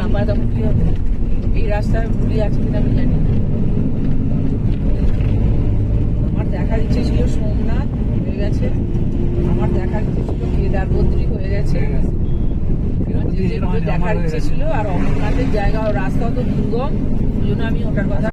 আমার তখন কি হবে? এই রাস্তায় পুলিশ আছে কিনা আমি জানি না। আমার দেখার ইচ্ছে ছিল সোমনাথ হয়ে গেছে, আমার দেখার ইচ্ছে ছিল কেদারবদ্রী হয়ে গেছে, দেখার ইচ্ছে ছিল। আর অমরনাথের জায়গা রাস্তাও তো দুর্গম, ওই জন্য আমি ওটার কথা।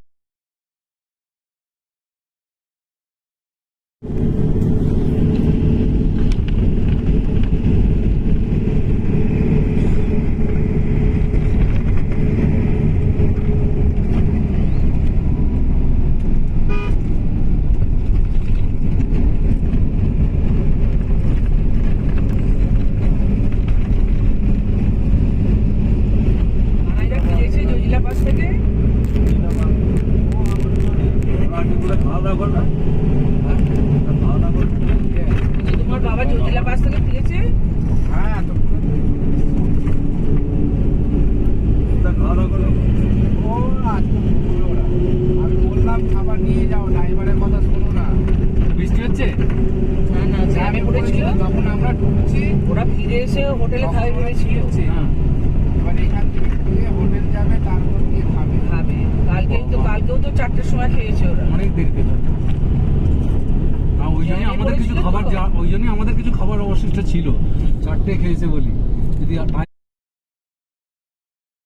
তোমার বাবা জজিলা পাস থেকে ফিরেছে? হ্যাঁ, আমি বললাম খাবার নিয়ে যাও, ড্রাইভারের কথা শোনো না। বৃষ্টি হচ্ছে না না, জ্যামে পড়েছিল তখন আমরা ঢুকছি, ওরা ফিরে এসে হোটেলে খাবে বলেছিল। এবার এখান থেকে ঘুরে হোটেল যাবে, তারপর গিয়ে খাবে। কালকেও তো 4টের সময় খেয়েছে ওরা। অনেক দেরিতে ওই জন্যই আমাদের কিছু খাবার অবশিষ্ট ছিল, 4টে খেয়েছে বলি। যদি